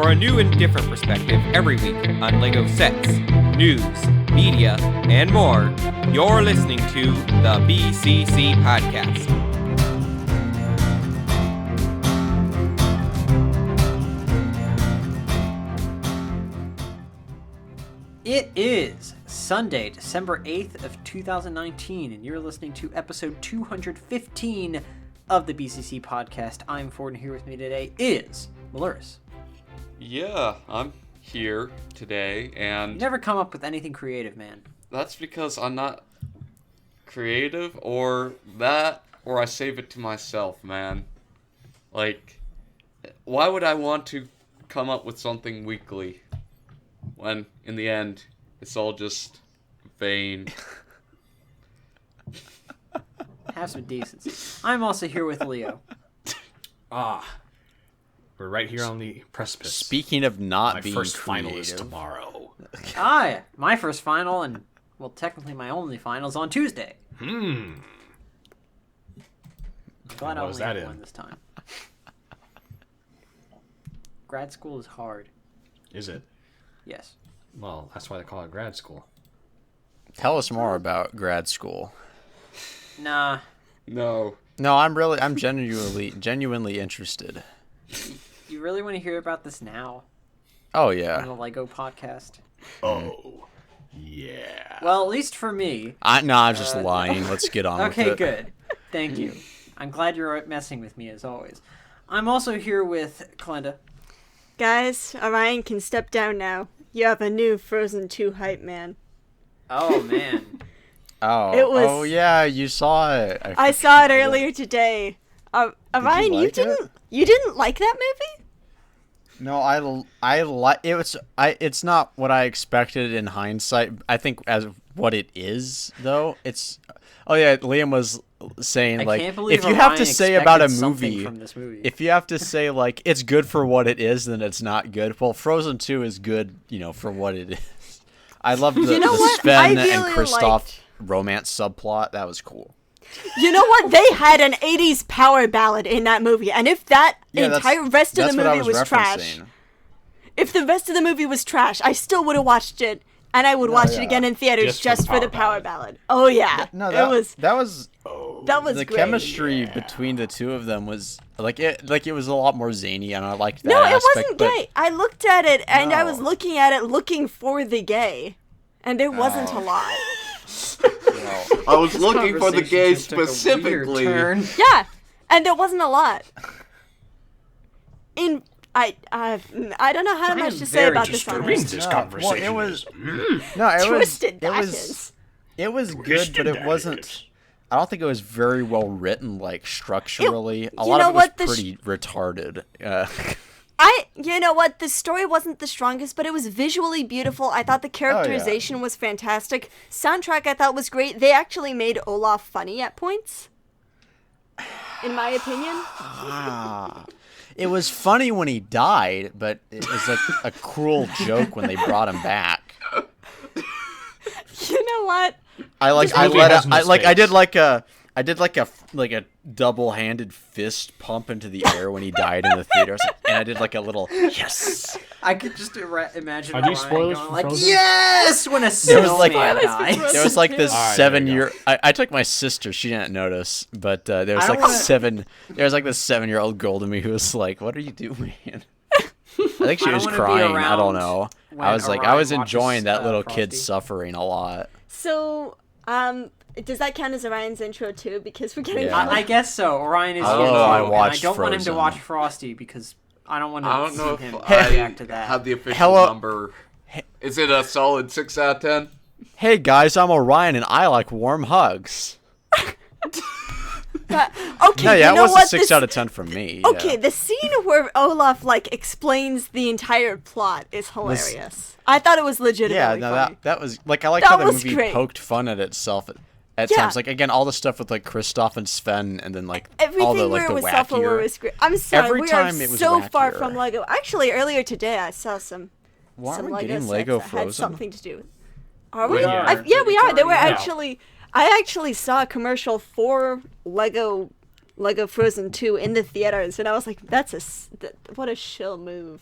for a new and different perspective every week on LEGO sets, news, media, and more. You're listening to the BCC Podcast. It is Sunday, December 8th of 2019, and you're listening to episode 215 of the BCC Podcast. I'm Ford, and here with me today is Maluris. Yeah, I'm here today, and... You never come up with anything creative, man. That's because I'm not creative, or that, or I save it to myself, man. Like, why would I want to come up with something weekly when, in the end, it's all just vain? Have some decency. I'm also here with Leo. We're right here on the precipice. Speaking of not my being first creative. final is tomorrow. Yeah. My first final, and, well, technically my only final, is on Tuesday. Glad I What was only that have in? one this time. Grad school is hard. Is it? Yes. Well, that's why they call it grad school. Tell us more about grad school. Nah. No. No, I'm genuinely interested. You really want to hear about this now? Oh On the yeah. LEGO podcast? Oh, yeah. Well, at least for me. I'm just lying. Let's get on with Okay, it. good. Thank you. I'm glad you're messing with me as always. I'm also here with Kalenda. Guys, Orion can step down now. You have a new Frozen 2 hype man. Oh, man. Oh yeah, you saw it. I saw it earlier today. Orion, like you didn't like that movie? No, I like it. It's not what I expected in hindsight. I think as what it is though. It's Liam was saying I can't believe if you have to Orion say about a expected something movie, from this movie. if you have to say like it's good for what it is, then it's not good. Well, Frozen 2 is good, for what it is. I love the what? Sven I and really Kristoff liked- romance subplot. That was cool. You know what? They had an 80s power ballad in that movie, and if that entire rest of the movie was trash, if the rest of the movie was trash, I still would have watched it, and I would watch it again in theaters just for the power ballad. Oh yeah, that was that was the great. chemistry between the two of them was it was a lot more zany, and I liked that No, it aspect, wasn't but- gay. I looked at it, and I was No. looking at it looking for the gay, and there wasn't a lot. I was looking for the Conversation gay just took a weird specifically. turn. Yeah, and there wasn't a lot. I don't know how I much am to say very about this During honest. this No, conversation well, it was- is- No, it Twisted, that was is. it was good, Twisted, but it that wasn't. is. I don't think it was very well written, like structurally. A you lot know of it was what, the pretty retarded. You know what? The story wasn't the strongest, but it was visually beautiful. I thought the characterization was fantastic. Soundtrack I thought was great. They actually made Olaf funny at points, in my opinion. It was funny when he died, but it was like a cruel joke when they brought him back. You know what? I did like a double-handed fist pump into the air when he died in the theater, and I did like a little yes. I could just imagine Are Orion these spoilers going for like, Frozen? yes, when a There was snowman like dies. there was like this All right, there you 7-year. I took my sister. She didn't notice, but there was I like don't wanna- There was like this 7-year-old girl to me who was like, "What are you doing?" I think she I don't was wanna be crying. I don't around know. when I was like, I Orion was watches, enjoying that little kid Frosty. suffering a lot. So, does that count as Orion's intro too? Because we're getting. Yeah. I guess so. Orion is Although here too, I and I watched don't want him to Frozen. watch Frosty because I don't want to I don't know see him if I react to that. have the official Hello- number. Is it a solid 6 out of 10? Hey guys, I'm Orion and I like warm hugs. But, okay, No, yeah, you it know was what? a 6 out of 10 from me. Okay, yeah. the scene where Olaf explains the entire plot is hilarious. I thought it was legitimately Yeah, no, funny. that was like I like That how the was movie great. poked fun at itself at Yeah. times. Like again, all the stuff with like Kristoff and Sven, and then like Everything all the where like it the was self-aware wackier. was great. I'm sorry, Every we time are it was so far wackier. from Lego. Actually, earlier today I saw some Why some are we Lego getting sets Lego that had Frozen? something to do with. Are we? We are. Yeah, we are. They were Yeah. actually. I actually saw a commercial for Lego Frozen 2 in the theaters, and I was like, what a shill move.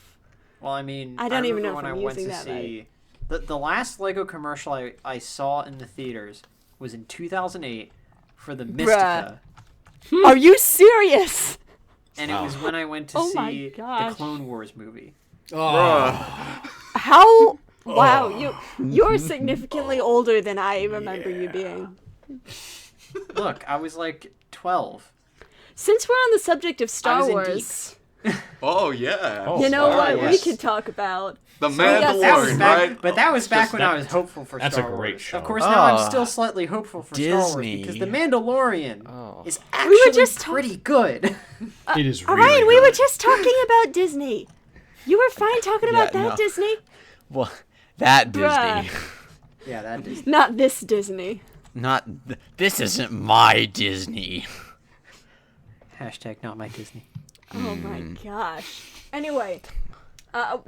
Well, I mean, I don't even know when if I'm I went using to that see the last Lego commercial I saw in the theaters was in 2008 for the Mystica. Are you serious? And it was when I went to see the Clone Wars movie. How? Wow, you're significantly older than I remember you being. Look, I was like 12. Since we're on the subject of Star Wars, Oh yeah. you know what yes. we could talk about? The That was Mandalorian, back, right? but that was back when I was hopeful for That's Star a great Wars. show. Of course, now I'm Oh. still slightly hopeful for Star Wars Disney. because The Mandalorian is were actually just pretty good. It is All really right, good. we were just talking about Disney. You were fine talking about that no. Disney, Well, that Bruh. Disney. Yeah, that is. not this Disney. This isn't my Disney. Hashtag not my Disney. Oh my gosh. Anyway,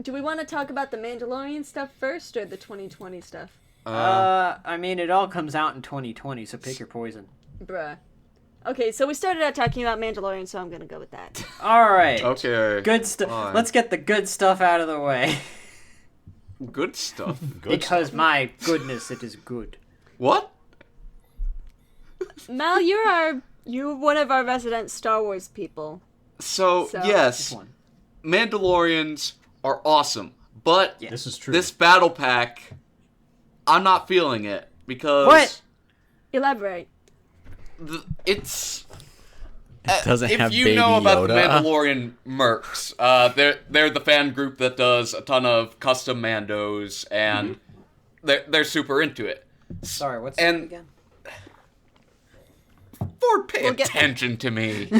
do we want to talk about the Mandalorian stuff first or the 2020 stuff? I mean, it all comes out in 2020, so pick your poison. Bruh. Okay, so we started out talking about Mandalorian, so I'm gonna go with that. All right. Okay. Good stuff. Fine. Let's get the good stuff out of the way. Good stuff. Good Because my goodness, it is good. What? Mal, you're one of our resident Star Wars people. So So- yes, This one. Mandalorians are awesome, but Yeah. This is true. this battle pack, I'm not feeling it because What? Elaborate. It's. It doesn't if have you Baby know about the Yoda. Mandalorian mercs, they're the fan group that does a ton of custom Mandos, and they're super into it. Sorry, what's And- that again? Ford, pay We'll get- attention to me.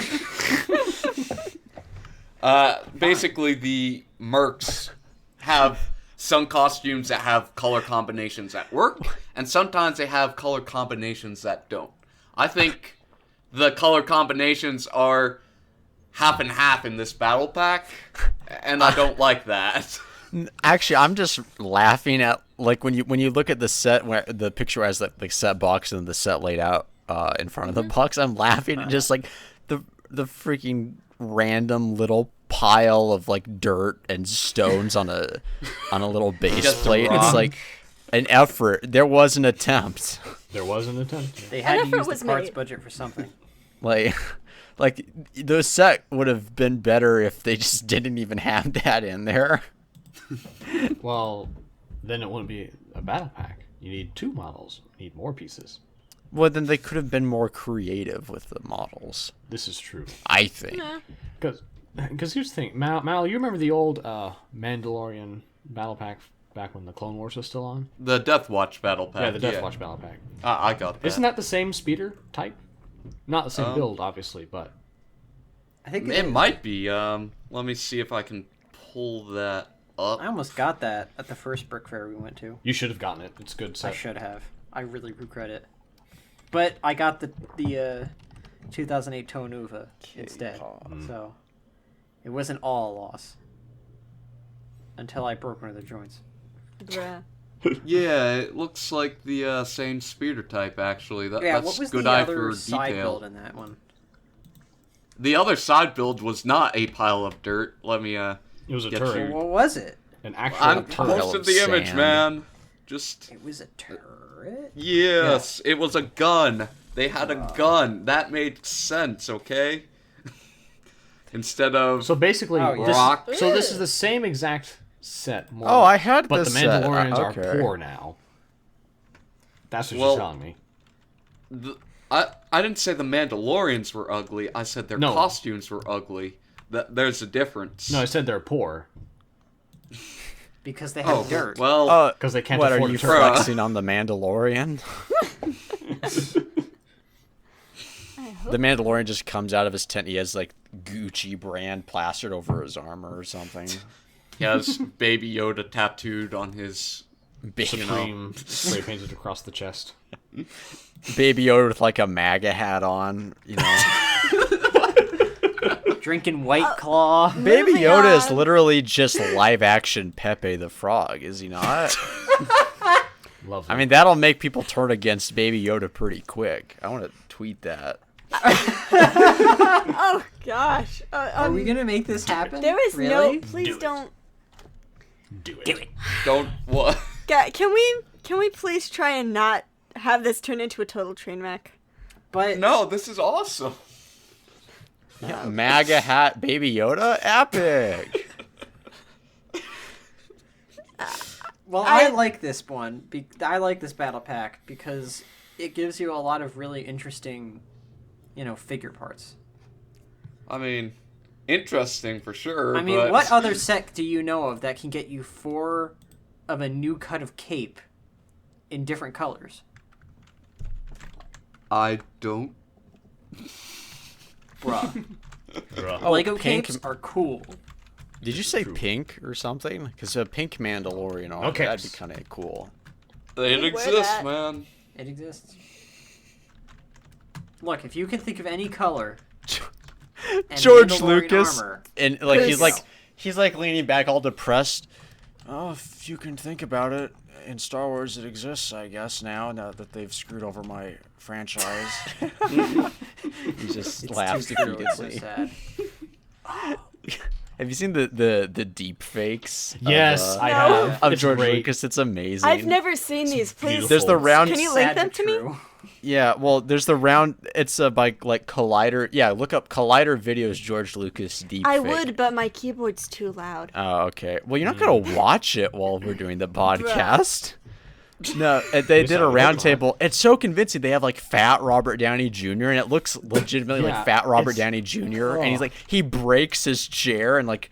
Basically, the mercs have some costumes that have color combinations that work, and sometimes they have color combinations that don't. I think the color combinations are half and half in this battle pack, and I don't like that. Actually, I'm just laughing at like when you look at the set where the picture has like the set box and the set laid out in front of the box. I'm laughing at just like the freaking random little pile of like dirt and stones on a little base Just a plate. It's rock. like an effort. There was an attempt. There was an attempt. They had to effort use was the parts made. budget for something. Like the set would have been better if they just didn't even have that in there. Well, then it wouldn't be a battle pack. You need 2 models. You need more pieces. Well, then they could have been more creative with the models. This is true. I think. Because here's the thing, Mal, you remember the old Mandalorian battle pack back when the Clone Wars was still on? The Death Watch battle pack. Yeah, the Death Watch battle pack. I got that. Isn't that the same speeder type? Not the same build, obviously, but I think It might be. Let me see if I can pull that up. I almost got that at the first Brick Fair we went to. you should have gotten it. It's a good I set. should have. I really regret it. But I got the 2008 Tonuva instead, so it wasn't all a loss until I broke one of the joints. Bruh. Yeah, it looks like the same speeder type, actually. Yeah, That's what was good the eye other for side detail. build in that one? The other side build was not a pile of dirt. Let me, It was a Get turret. you. What was it? An actual I'm turret. posted the image, sand. man. Just, It was a turret? yes, it was a gun. They had a gun. That made sense, okay? Instead of So basically, Oh, yeah. rock. so this is the same exact set. More, Oh, I had but this the set. Mandalorians Okay. are poor now. That's what Well, you're telling me. I didn't say the Mandalorians were ugly. I said their No. costumes were ugly. There's a difference. No, I said they're poor Because they had Oh, dirt. well, because they can't What are afford you a turret. flexing on the Mandalorian? The Mandalorian just comes out of his tent. He has like Gucci brand plastered over his armor or something. he has Baby Yoda tattooed on his. Supreme spray painted across the chest. Baby Yoda with like a MAGA hat on, you know. Drinking White Claw. Baby Moving Yoda is on. literally just live action Pepe the Frog, is he not? Lovely. I mean, that'll make people turn against Baby Yoda pretty quick. I want to tweet that. Oh gosh. Are we gonna make this happen? There is really? no. Please don't. Do it. Do it. Don't what? Can we please try and not have this turn into a total train wreck? But No, this is awesome. Yeah, MAGA hat, Baby Yoda, epic. well, I like this one. I like this battle pack because it gives you a lot of really interesting, figure parts. I mean, interesting for sure. I mean, but... what other set do you know of that can get you 4 of a new cut of cape in different colors? I don't. Bruh. Oh, Lego pink- capes are cool. Did you say pink or something? Because a pink Mandalorian armor, Okay. that'd be kind of cool. It Wear exists, that. man. It exists. Look, if you can think of any color. and George Mandalorian Lucas, armor, and like Please. he's like leaning back all depressed. Oh, if you can think about it, in Star Wars it exists, I guess, now that they've screwed over my franchise. He just it's laughs too true, it's so defeatedly. sad. Have you seen the deep fakes? Yes, of, I No. have. of It's George great. Lucas. It's amazing. I've never seen these. Please. beautiful. There's the round. Can you link Sad them but to me? true. Yeah, well, there's the round. It's by like Collider. Yeah, look up Collider videos. George Lucas deep. I fake. would, but my keyboard's too loud. Oh, okay. Well, you're not gonna watch it while we're doing the podcast. No, they did a round table. It's so convincing. They have like fat Robert Downey Jr. and it looks legitimately Yeah, like fat Robert it's- Downey Jr. Oh. And he's like he breaks his chair and like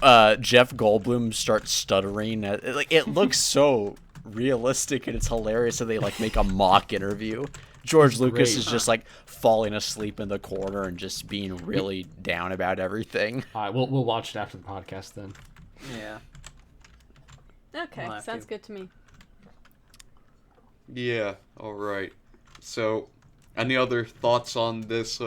Jeff Goldblum starts stuttering. It looks so realistic and it's hilarious. And they like make a mock interview. George Lucas great. is just like falling asleep in the corner and just being really down about everything. All right, we'll watch it after the podcast then. Yeah. Okay, We'll have sounds to. good to me. Yeah. All right. So, any other thoughts on this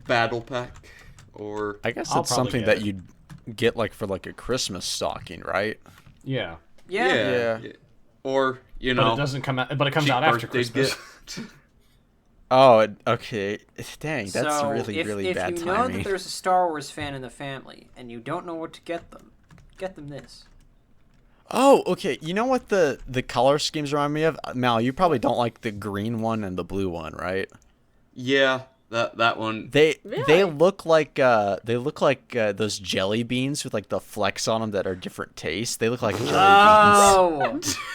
battle pack? Or I guess I'll it's probably something get that it. you'd get like for like a Christmas stocking, right? Yeah, Yeah. Yeah. Or you but know, it doesn't come out. But it comes cheap out after birthday Christmas. gift. Oh, okay. Dang, that's so really, if, really if bad you know timing. that there's a Star Wars fan in the family and you don't know what to get them this. Oh, okay. You know what the color schemes remind me of? Mal, you probably don't like the green one and the blue one, right? Yeah, that one. They Really? look like those jelly beans with like the flecks on them that are different tastes. They look like jelly beans. Oh.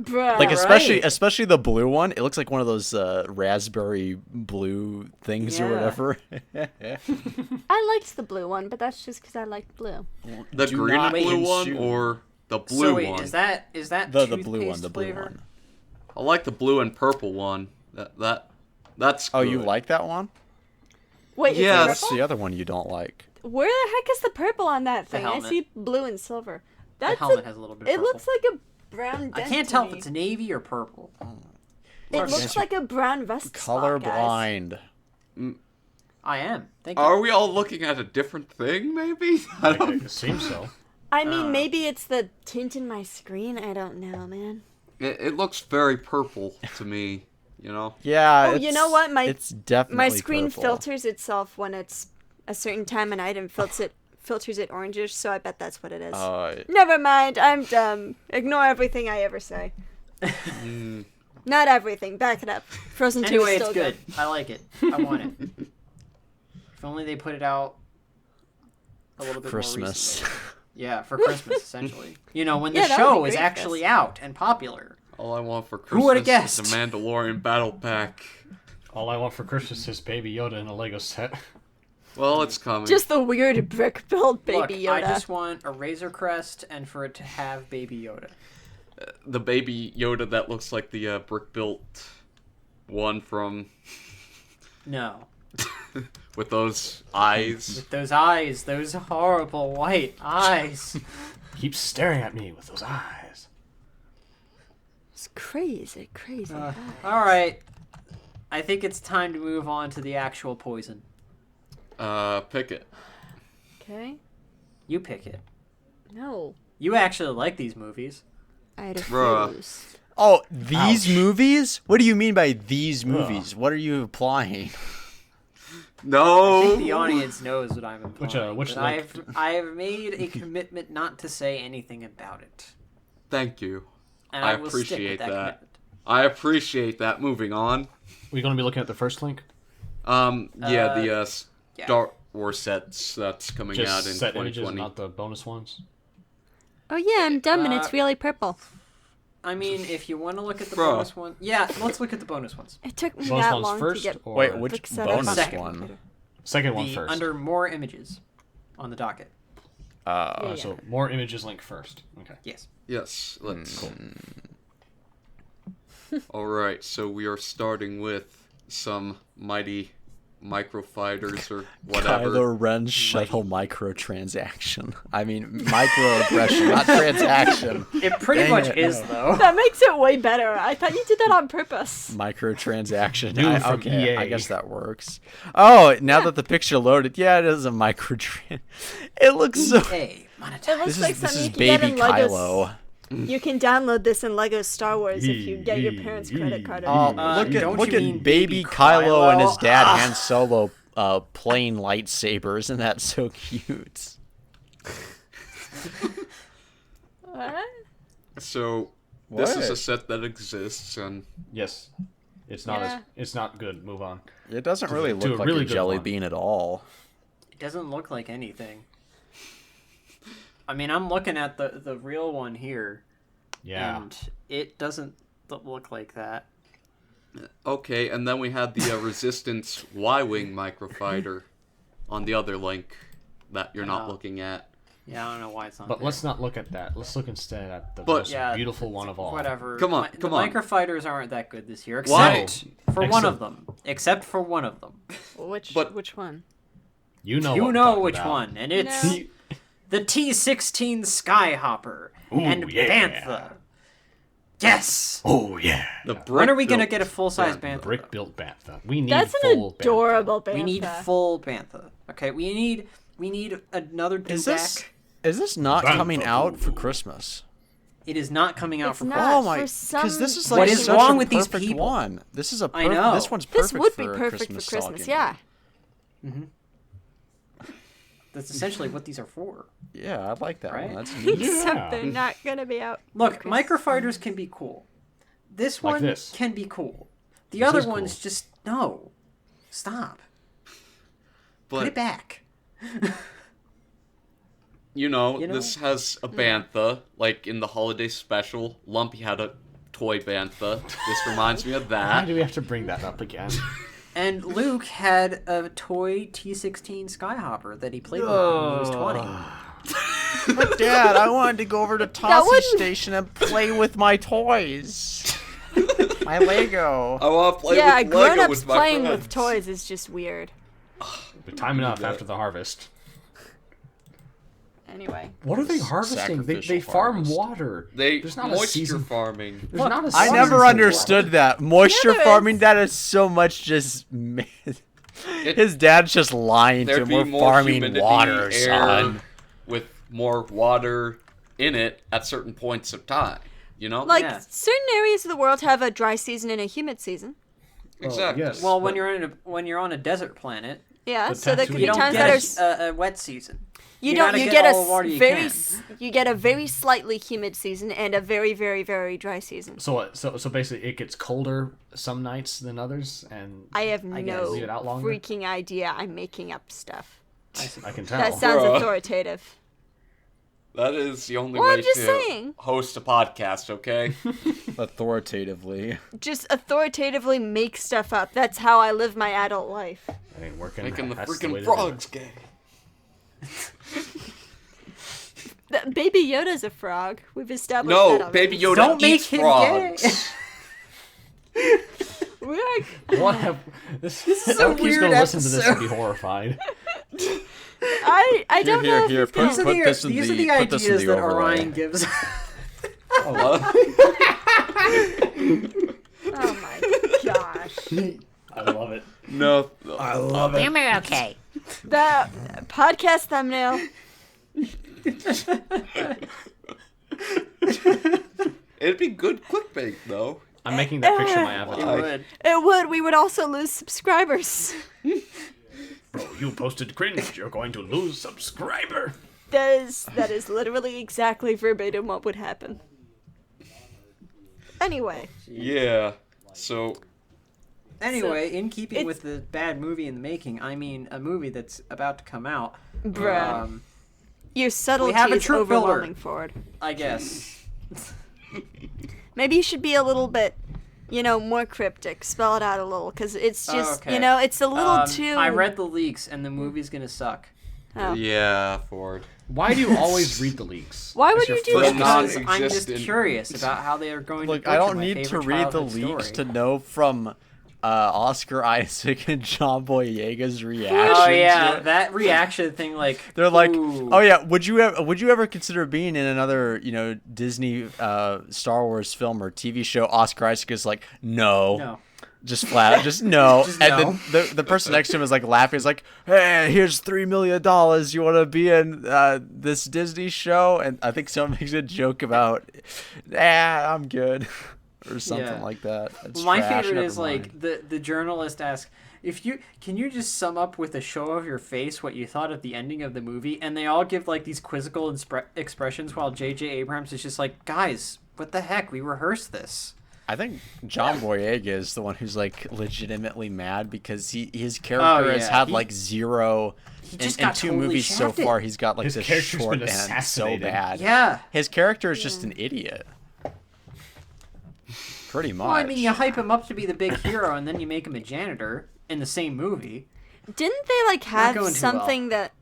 Bruh. Like right. especially the blue one, it looks like one of those raspberry blue things or Yeah. whatever. I liked the blue one, but that's just because I liked blue. The Do green not and blue one consume. or the blue So wait, one? is that the blue one, toothpaste the blue flavor? one. I like the blue and purple one. That's Oh, you good. like that one? Wait, Yeah, is What's it purple? the other one you don't like? Where the heck is the purple on that thing? I helmet. see blue and silver. The That's helmet has a little bit of It purple. looks like a brown. I dent can't to tell me. if it's navy or purple. It looks like a brown vest. Color spot, guys. blind. I am. Thank you. Are we all looking at a different thing? Maybe. I don't. It seems so. I mean, maybe it's the tint in my screen. I don't know, man. It looks very purple to me. You know. Yeah. Oh, you know what? It's definitely My screen purple. filters itself when it's a certain time of night and filters it orangish. So I bet that's what it is. Never mind. I'm dumb. Ignore everything I ever say. Not everything. Back it up. Frozen 2 Anyway, is it's still good. I like it. I want it. If only they put it out a little bit Christmas. more recently. Yeah, for Christmas, essentially. You know, when the Yeah, that would show be is great, actually Chris. out and popular. All I want for Who would've Christmas is guessed? the Mandalorian battle pack. All I want for Christmas is Baby Yoda in a Lego set. Well, it's coming. Just the weird brick build Baby Look, Yoda. I just want a Razor Crest and for it to have Baby Yoda. the baby Yoda that looks like the brick built one from No. with those eyes. With those eyes, those horrible white eyes. Keep staring at me with those eyes. It's crazy, crazy. Alright. I think it's time to move on to the actual poison. Pick it. Okay. You pick it. No. You actually like these movies. I Bruh. refuse. Oh, these Ouch. movies? What do you mean by these movies? What are you implying? No. I think the audience knows what I'm implying. Which but link? I've made a commitment not to say anything about it. Thank you. And I will stick with appreciate that. commitment. I appreciate that. Moving on. We're going to be looking at the first link? The yeah. Star Wars sets that's coming Just out in set 2020. images, not the bonus ones? Oh yeah, I'm dumb and it's really purple. I mean, if you want to look at the Bro. bonus one, yeah, let's look at the bonus ones. It took me Bonus that ones long first? to get. Or Wait, which set up bonus on Second. one? Second one The first. under more images on the docket. Yeah. So more images link first. Okay. Yes. Yes, let's. All right, so we are starting with some mighty microfighters or whatever. Kylo Ren's shuttle microtransaction. I mean, microaggression, not transaction. It pretty Dang much it, is, no. though. That makes it way better. I thought you did that on purpose. Microtransaction. New from Okay, EA. I guess that works. Oh, now that the picture loaded, yeah, it is a microtran. It looks so. Hey, It monetize. looks This like is something you can get baby in Legos. Kylo. You can download this in Lego Star Wars if you get your parents' credit card. Oh, don't look you at mean baby baby Kylo and his Kylo? dad Han Solo playing lightsabers. Isn't that so cute? What? So this is What? a set that exists, and Yes. It's not Yeah. it's not good. Move on. It doesn't really to a look like really a good jelly one. bean at all. It doesn't look like anything. I mean, I'm looking at the real one here, Yeah. and it doesn't look like that. okay, and then we had the Resistance Y-wing microfighter on the other link that you're not Oh. looking at. Yeah, I don't know why it's not But there. let's not look at that. Let's look instead at the But- most Yeah, beautiful one of all. Whatever. Come on, The come on. microfighters aren't that good this year, Why? except for one Except- of them. Except for one of them. Which But- which one? You know. You what I'm know talking which about. one, and it's No. the T-16 Skyhopper and yeah. Bantha. Yes. Oh yeah. The brick When are we gonna built get a full-size Bantha. Bantha? Brick built bantha. We need That's full an adorable bantha. We need full Bantha. Okay, we need another Is Dewback. this not Bantha. coming out for Christmas? It is not coming out It's for not. Christmas. Oh my! for some Because this is What like is such wrong a with these perfect people? one. This is a I know. This one's perfect This would be for a perfect Christmas for Christmas. stocking. Yeah. That's essentially what these are for. Yeah, I like that Right? one. That's neat. Except they're not gonna be out. Look, microfighters can be cool. This Like one this. can be cool. The This other is cool. ones just no. Stop. Put it But back. you know, You know? this has a bantha, like in the holiday special. Lumpy had a toy bantha. This reminds me of Why that. do we have to bring that up again? And Luke had a toy T-16 Skyhopper that he played with when he was 20. But Dad, I wanted to go over to Tossy wouldn't- Station and play with my toys. My Lego. I want to play Yeah, with Lego grown-ups with my playing friends. with toys is just weird. But time enough after the harvest. Anyway. What are they harvesting? They Sacrificial farm harvest. water. They There's not a moisture season. farming. There's not a I season never for understood that. Moisture Yeah, there farming, is. that is so much just... His dad's just lying to There'd him. be We're more farming humidity, water, air, son. with more water in it at certain points of time. You know? Like Yeah. certain areas of the world have a dry season and a humid season. exactly. yes. Well, when you're on a desert planet, Yeah, But so there could Tatooine- be you don't times that are get a wet season. you you don't gotta you get get all the water a you very can. you get a very slightly humid season and a very very very dry season. So what? So basically, it gets colder some nights than others, and I have guess. no Leave it out longer? freaking idea. I'm making up stuff. I can tell. That sounds Bruh. authoritative. That is the only Well, way I'm just to saying. host a podcast, okay? Authoritatively. Just authoritatively make stuff up. That's how I live my adult life. That ain't working. Making the That's way freaking to do frogs it. gay. Baby Yoda's a frog. We've established that No, already. Baby Yoda Don't make eats him frogs. What have this? is a Elky's weird gonna listen to this and episode. be horrified. I don't know. Here, if he's put gonna- this in These are the the put this in ideas the that overlay. Orion gives. What? Oh my gosh. I love it. No. I love it. Okay. The podcast thumbnail. It'd be good clickbait, though. I'm making that picture my It avatar. would. It would. We would also lose subscribers. Bro, you posted cringe. You're going to lose subscriber. That is literally exactly verbatim what would happen. Anyway. Yeah. So. Anyway, in keeping with the bad movie in the making, I mean a movie that's about to come out. Bruh. Your subtlety is troop overwhelming, builder, Ford. I guess. Maybe you should be a little bit, more cryptic. Spell it out a little, because it's just, it's a little too... I read the leaks, and the movie's gonna suck. Oh. Yeah, Ford. Why do you always read the leaks? Why would you do that? Because I'm just curious about how they are going to Look, I don't need to read the leaks to know from Oscar Isaac and John Boyega's reaction. Oh yeah, that reaction thing, like they're like, ooh. oh yeah, would you ever consider being in another Disney Star Wars film or TV show? Oscar Isaac is like, no. Just flat, just no. And then the person next to him is like laughing. He's like, hey, here's $3 million. You want to be in this Disney show? And I think someone makes a joke about, I'm good. Or something like that. It's my trash, favorite never is mind. like the journalist asks, can you just sum up with a show of your face what you thought of the ending of the movie? And they all give like these quizzical expressions while J.J. Abrams is just like, guys, what the heck? We rehearsed this. I think John Boyega is the one who's like legitimately mad because his character has had like zero in two totally movies shafted. So far. He's got like His this character's short been end so bad. Yeah. His character is just an idiot. Pretty much. Well, I mean, you hype him up to be the big hero, and then you make him a janitor in the same movie. Didn't they like have going too something that?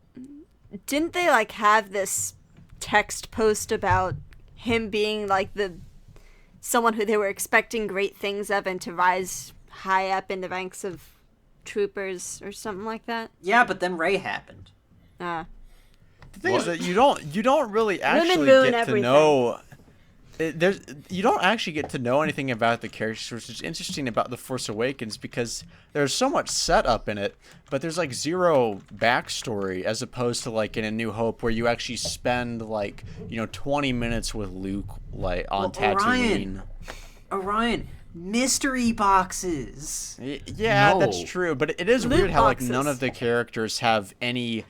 Didn't they like have this text post about him being like someone who they were expecting great things of and to rise high up in the ranks of troopers or something like that? Yeah, but then Rey happened. The thing is that you don't really actually ruin get everything. to know. You don't actually get to know anything about the characters, which is interesting about The Force Awakens because there's so much setup in it, but there's like zero backstory as opposed to like in A New Hope where you actually spend like 20 minutes with Luke like on Tatooine. Orion, mystery boxes. Yeah, No. that's true, but it is Loot weird how like boxes. none of the characters have any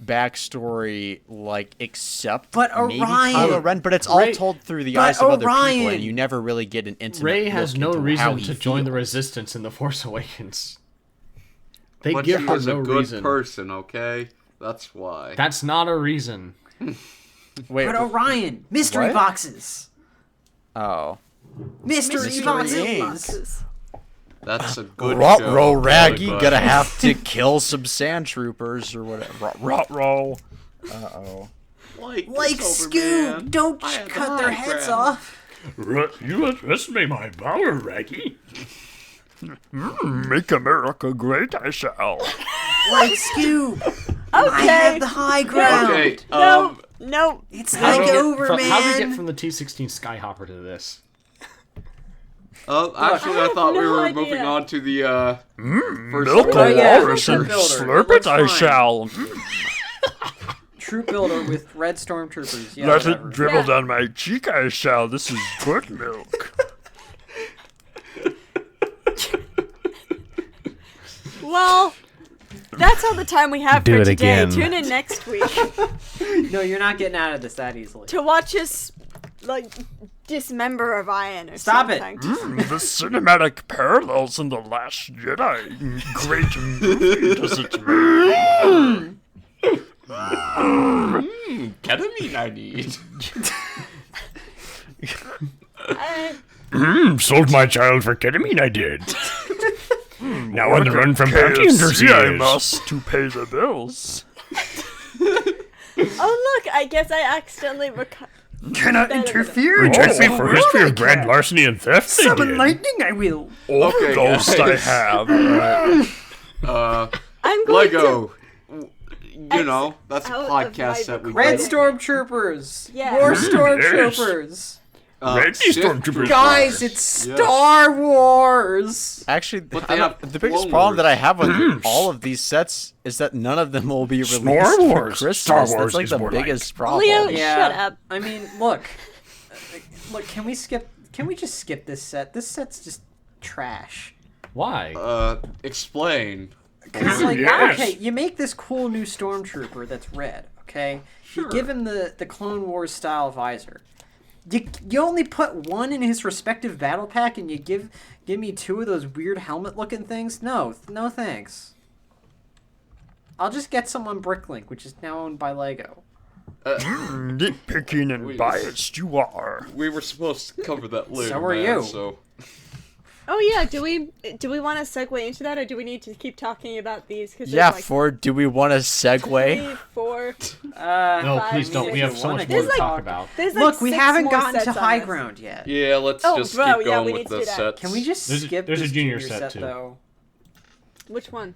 backstory like except But maybe Orion- Kylo Ren, but it's all Rey- told through the but eyes of other people Orion- and you never really get an intimate Rey has look no into how reason he to join the feels. Resistance in The Force Awakens. They But give she her was no a good reason. person, okay? That's why. That's not a reason. Wait, But Orion, mystery what? boxes. oh. Mystery boxes. That's a good Rot show. row raggy, Really, gonna but- have to kill some sand troopers or whatever. Rot row. Uh-oh. Like this over, Scoob, man. don't I had cut the their high heads ground. off. You address me my power, Raggy. Make America great, I shall. Like Scoob, I have the high ground. Okay, No. It's like over, man. How do we get from the T-16 Skyhopper to this? actually, I thought we no were idea. moving on to the, first Milk Oh, yeah, walrus troop and builder. slurp looks it, I fine. shall. Troop builder with red stormtroopers. Yeah, Let whatever. it dribble Yeah. down my cheek, I shall. This is good milk. Well, that's all the time we have Do for it today. again. Tune in next week No, you're not getting out of this that easily. to watch us like dismember Orion or Stop it. something. The cinematic parallels in The Last Jedi. Great movie, does it mean? ketamine I need. Sold my child for ketamine, I did. Now on the run from bounty hunters. I must to pay the bills. Oh look, I guess I accidentally Cannot interfere. Reject me for history of grand larceny and theft. They Summon did. lightning, I will. Okay, Ghost guys. I have. I'm going to Lego. You know, that's a out of podcast my that we Red do. stormtroopers. Yeah. More Mm, stormtroopers. Red Sith stormtroopers. troopers. Guys, it's Yes. Star Wars. Actually, But I they don't- have the biggest Clone problem that I Wars. have with all of these sets is that none of them will be released Star for Wars. Christmas. Star Wars That's like is the more like- biggest problem. Leo, Yeah. shut up. I mean, look. Can we skip? Can we just skip this set? This set's just trash. Why? Explain. Because, like, Yes. okay, you make this cool new stormtrooper that's red, okay? Sure. You give him the Clone Wars style visor. You only put one in his respective battle pack, and you give me two of those weird helmet looking things? No thanks. I'll just get some on Bricklink, which is now owned by Lego. Nitpicking and biased you are. We were supposed to cover that later, So are man, you. So. Oh yeah, do we want to segue into that, or do we need to keep talking about these? Cause Yeah, like Ford, do we want to segue? 3, 4. No, please don't. We have so much more to talk about. There's like Look, we 6 haven't more gotten to sets on high this. ground yet. Yeah, let's just bro, keep yeah, going we with need to the do that. sets. Can we just skip there's a this junior junior set, set, too. though? Which one?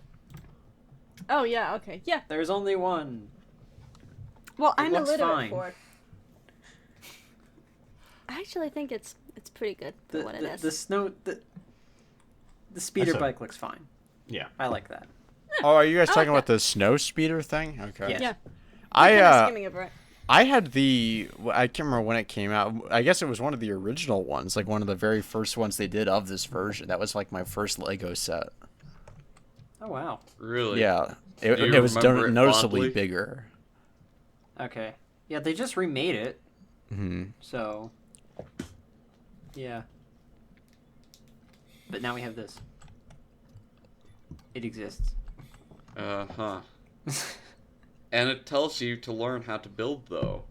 Oh yeah, okay, yeah. There's only one. Well, It I'm looks illiterate fine. for. I actually think it's pretty good for what it is. The speeder That's a- bike looks fine. Yeah. I like that. Oh, are you guys I talking like about the snow speeder thing? Okay. Yes. Yeah. I Skimming over it. I had I can't remember when it came out. I guess it was one of the original ones, like one of the very first ones they did of this version. That was like my first Lego set. Oh wow. Really? Yeah, Do you it was remember it noticeably fondly? bigger. Okay. Yeah, they just remade it. Hmm. So. Yeah. But now we have this. It exists. Uh-huh. And it tells you to learn how to build, though.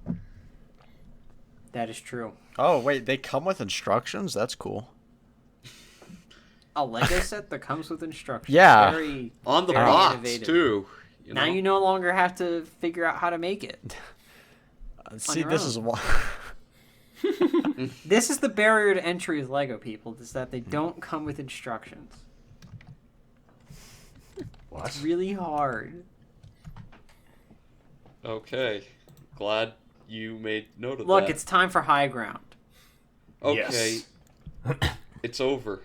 That is true. Oh wait, they come with instructions. That's cool. A Lego set that comes with instructions. Yeah. Very, On the very box, innovative. too. Now you no longer have to figure out how to make it. See, your this own. is why. This is the barrier to entry with Lego, people, is that they don't come with instructions. What? It's really hard. Okay. Glad you made note of Look, that. it's time for high ground. Okay. Yes. It's over.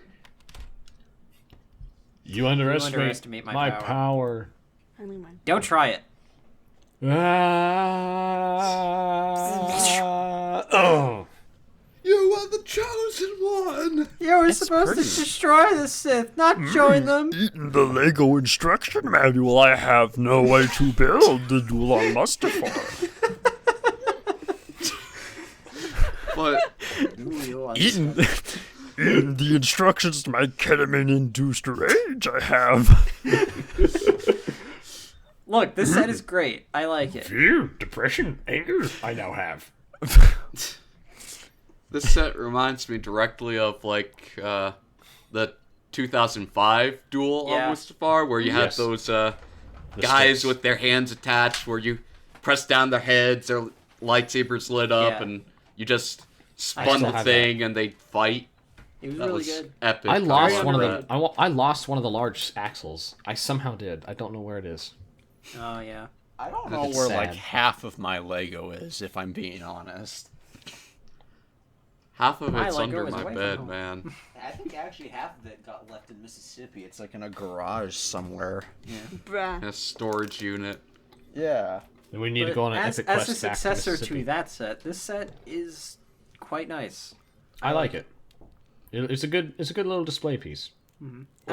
You underestimate, underestimate my power. power. Only mine. Don't try it. Oh. You are the chosen one! You were It's supposed pretty. to destroy the Sith, not join them. Eating the Lego instruction manual, I have no way to build the duel on Mustafar. But Eating the instructions to my ketamine-induced rage, I have. Look, this set is great. I like it. Fear, depression, anger, I now have. this set reminds me directly of, like, the 2005 duel Yeah. on Mustafar, where you had Yes. those guys sticks. with their hands attached, where you press down their heads, their lightsabers lit up, Yeah. and you just I spun still the have thing and they fight. It was That really was good. epic. I lost Very one of underrated. the. I lost one of the large axles. I somehow did. I don't know where it is. Oh, yeah. I don't know It's where sad. like half of my Lego is, if I'm being honest. Half of My it's Lego under is my away from bed, home. man. I think actually half of it got left in Mississippi. It's like in a garage somewhere. Bruh. A storage unit. Yeah. And we need to But go on an as, epic as quest a back to successor Mississippi. to that set, this set is quite nice. I like it. It's a good little display piece. I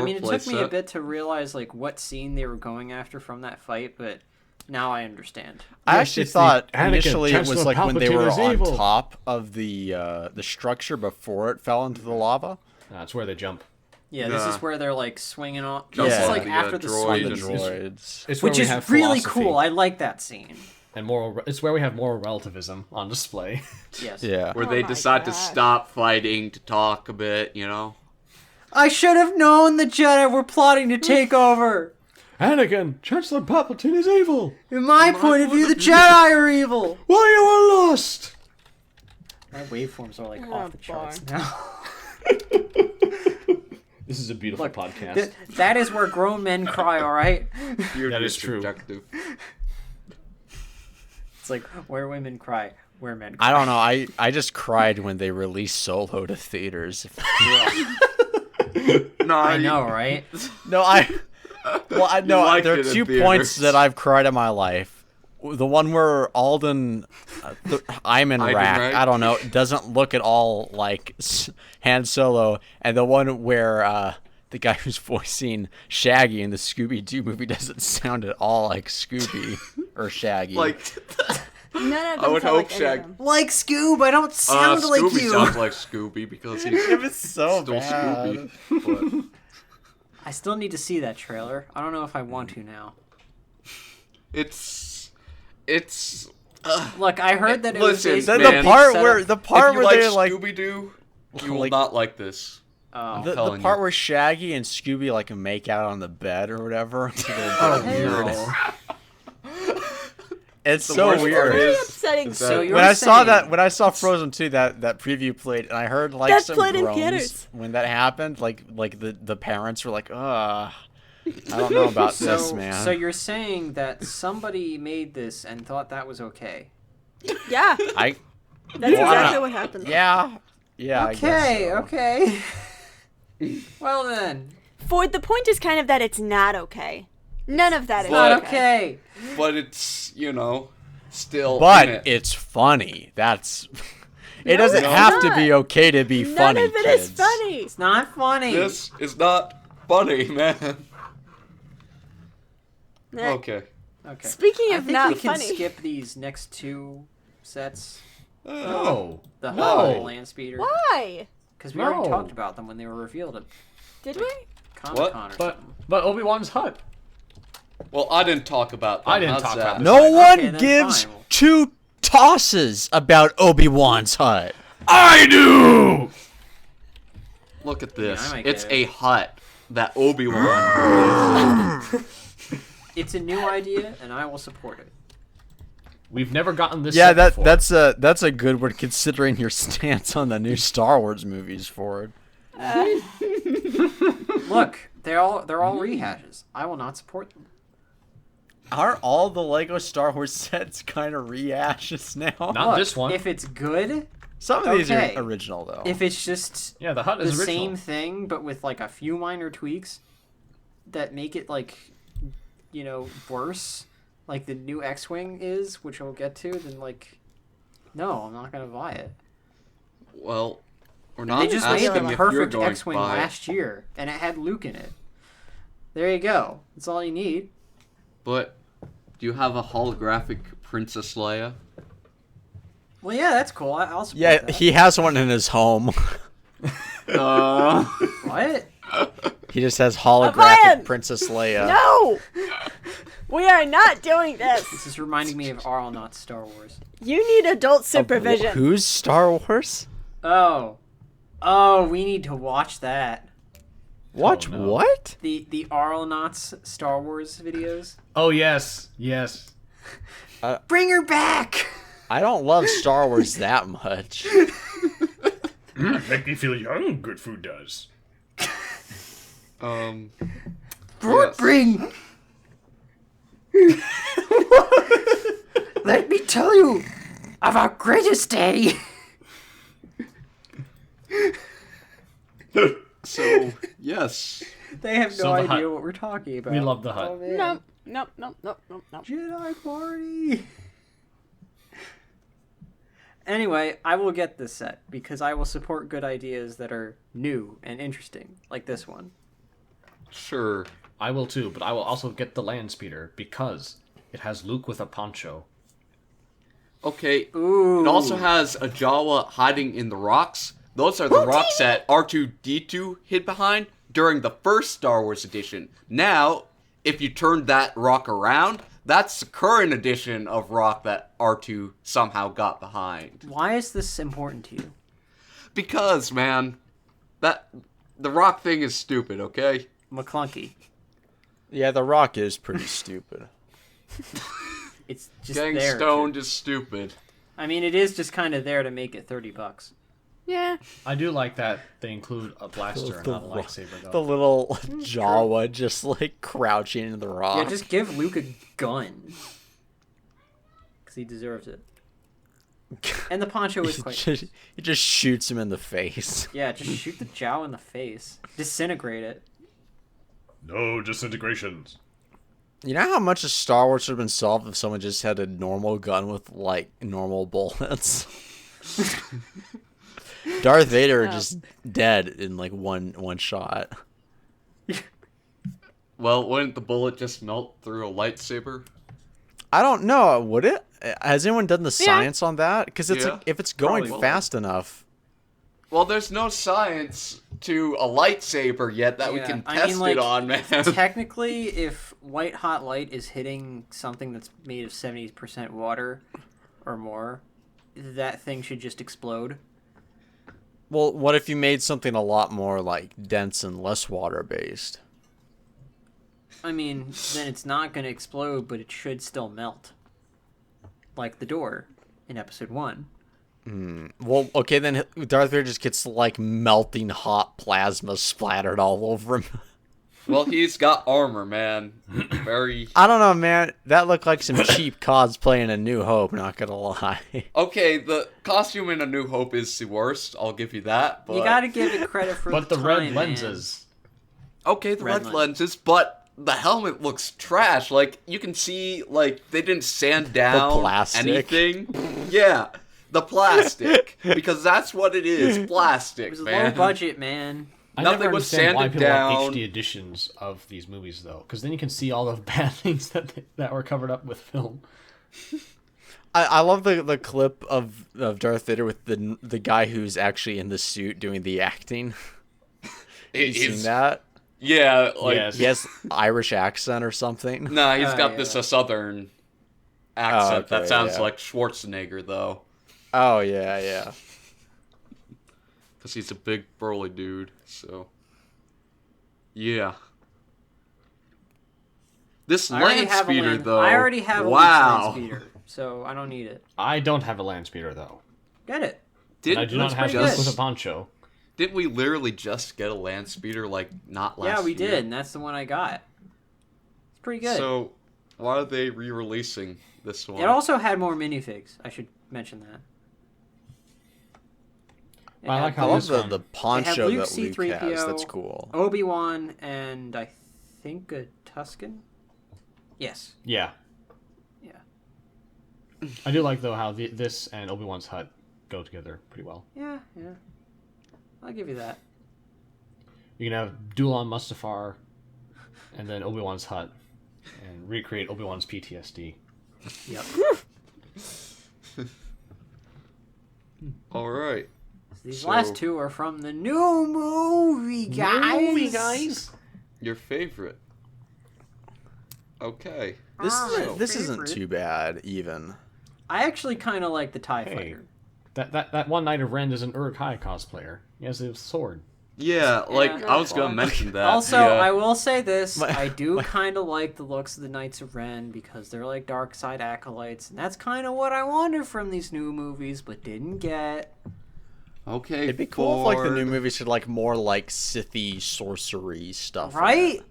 mean, it play took me a set. bit to realize like what scene they were going after from that fight, but now I understand. I Yes, actually it's the thought Anakin, initially it was Chancellor like when they were Palpatine is on evil. top of the structure before it fell into the lava. That's where they jump. Yeah, this Yeah. is where they're like swinging on. Jump This is on like the, after the droid On swing the and- scene, droids. It's where which we is have really philosophy cool. I like that scene. and moral. It's where we have moral relativism on display. Yes. Yeah. Where Oh they my decide to gosh. stop fighting to talk a bit, you know? I should have known the Jedi were plotting to take over. Anakin, Chancellor Palpatine is evil. In my point of view, the Jedi are evil. While you are lost. My waveforms are like Oh, off the charts boy. now. This is a beautiful Look, podcast. that is where grown men cry. All right. You're That just is true. subjective. It's like where women cry, where men cry. I don't know. I just cried when they released Solo to theaters. No, I know, right? No, I know liked there are it in 2 theaters. points that I've cried in my life. The one where Alden, I'm in Ivan Rack. Rack? I don't know, doesn't look at all like Han Solo, and the one where the guy who's voicing Shaggy in the Scooby-Doo movie doesn't sound at all like Scooby or Shaggy. Like, None of them I would sound hope like any Shag. of them. Like Scoob, I don't sound like Scooby you. sounds like Scooby because he's it was so still bad. Scooby. But I still need to see that trailer. I don't know if I want to now. it's. Look, I heard that it Listen, was man, The part set where up- the part if you where like they're like Scooby-Doo, you will like- not like this. Oh. the telling part you. where Shaggy and Scooby like make out on the bed or whatever. It's The so worst weird. part Very is upsetting. that- So you're When I saw saying- that, when I saw Frozen 2, that preview played, and I heard like That some played in groans theaters. when that happened. Like the parents were like, "Ugh, I don't know about this, man." So you're saying that somebody made this and thought that was okay? Yeah, I that's exactly what happened. yeah. I Okay, guess so. okay. Well then, Ford, the point is kind of that it's not okay. None of that is not But- okay. But it's, still. in But it. it's funny. That's. It doesn't it's have to not. be okay to be None funny, of it kids. is funny. It's not funny. This is not funny, man. Nah. Okay. Okay. Speaking I of think not we can funny, skip these next two sets. No. The No. Hut and Land Speeder. why Because we already No. talked about them when they were revealed at did we? Comic-Con or But something. Obi-Wan's hut. Well, I didn't talk about that. I didn't How's talk that? about No Okay, one then gives fine. two tosses about Obi-Wan's hut. I do. Look at this. I might It's get a hut that Obi-Wan. It's a new idea, and I will support it. We've never gotten this. Yeah, set before. that's a good word considering your stance on the new Star Wars movies, Ford. Look, they're all rehashes. I will not support them. Aren't all the Lego Star Wars sets kind of rehashes now? Not Look, this one. If it's good, Some of these okay. are original though. if it's just Yeah, the hut the is original. same thing but with like a few minor tweaks that make it like, worse, like the new X-Wing is, which we'll get to, then like, no, I'm not gonna buy it. Well, we're not They just made asking the if you're perfect going X-Wing to buy it. last year, and it had Luke in it. There you go. That's all you need. But do you have a holographic Princess Leia? Well, yeah, that's cool. I'll support yeah, that. he has one in his home. What? He just has Brian! holographic Princess Leia. No, we are not doing this. This is reminding me of Arl, not Star Wars. You need adult supervision. Who's Star Wars? Oh, we need to watch that. Watch no. what? The Arlnauts Star Wars videos. Oh yes. Bring her back. I don't love Star Wars that much. Make me feel young, good food does. Yes. Bring. Let me tell you of our greatest day. So, yes. They have So no the idea Hut. what we're talking about. We love the Hut. Oh, man. No. Jedi party. Anyway, I will get this set because I will support good ideas that are new and interesting, like this one. Sure. I will too, but I will also get the land speeder because it has Luke with a poncho. Okay. Ooh. It also has a Jawa hiding in the rocks. Those are the rocks that R2-D2 hid behind during the first Star Wars edition. Now, if you turn that rock around, that's the current edition of rock that R2 somehow got behind. Why is this important to you? Because, man, the rock thing is stupid, okay? McClunky. Yeah, The Rock is pretty stupid. It's just Getting there. stoned is stupid. I mean, it is just kind of there to make it $30. Yeah. I do like that they include a blaster and not a The lightsaber The though. little Jawa just like crouching in the rock. Yeah, just give Luke a gun. Because he deserves it. And the poncho is quite... He just shoots him in the face. Yeah, just shoot the Jawa in the face. Disintegrate it. No disintegrations. You know how much of Star Wars would have been solved if someone just had a normal gun with like normal bullets? Darth Vader just dead in like one shot. Well, wouldn't the bullet just melt through a lightsaber? I don't know. Would it? Has anyone done the science on that? Because it's Yeah. if it's going Probably fast enough. Well, there's no science to a lightsaber yet that we can test it on, man. Technically, if white hot light is hitting something that's made of 70% water or more, that thing should just explode. Well, what if you made something a lot more like dense and less water based? I mean, then it's not going to explode, but it should still melt. Like the door in episode 1. Well, okay, then Darth Vader just gets like melting hot plasma splattered all over him. Well, he's got armor, man. Very. I don't know, man. That looked like some cheap cosplay in A New Hope, not gonna lie. Okay, the costume in A New Hope is the worst. I'll give you that. But... You gotta give it credit for but the the time, red lenses. Okay, the red lenses, but the helmet looks trash. Like, you can see, like, they didn't sand down plastic. anything. Yeah, the plastic. Because that's what it is, plastic, It was man. low budget, man. I Nothing never was understand why sanded people down. want HD editions of these movies, though, because then you can see all the bad things that were covered up with film. I love the clip of Darth Vader with the guy who's actually in the suit doing the acting. You seen that? Yeah, like... Yes. He has Irish accent or something. Nah, he's got yeah. this southern accent that okay, sounds yeah. like Schwarzenegger, though. Oh, yeah. Because he's a big, burly dude, so... Yeah. This I already land have speeder, a land, though... I already have a wow. land speeder, so I don't need it. I don't have a land speeder, though. Get it. And I do not have pretty this good. with a poncho. Didn't we literally just get a land speeder, like, not last year? Yeah, we did, and that's the one I got. It's pretty good. So, why are they re-releasing this one? It also had more minifigs. I should mention that. It I had like I how love this the, one- the poncho Luke that Luke C-3PO. has. That's cool. Obi-Wan and I think a Tusken? Yes. Yeah. Yeah. I do like, though, how this and Obi-Wan's hut go together pretty well. Yeah. I'll give you that. You can have Duel on Mustafar and then Obi-Wan's hut and recreate Obi-Wan's PTSD. Yep. Alright. These last two are from the new movie, guys. Your favorite. Okay. This isn't too bad, even. I actually kind of like the TIE Hey. Fighter. That one Knight of Ren is an Uruk-hai cosplayer. He has a sword. Yeah, like, Yeah. I was gonna mention that. Also, yeah. I will say this. I do kind of like the looks of the Knights of Ren because they're like dark side acolytes. And that's kind of what I wanted from these new movies, but didn't get. Okay, It'd be cool if like the new Ford. movies had like more like Sithy sorcery stuff. in Right? it.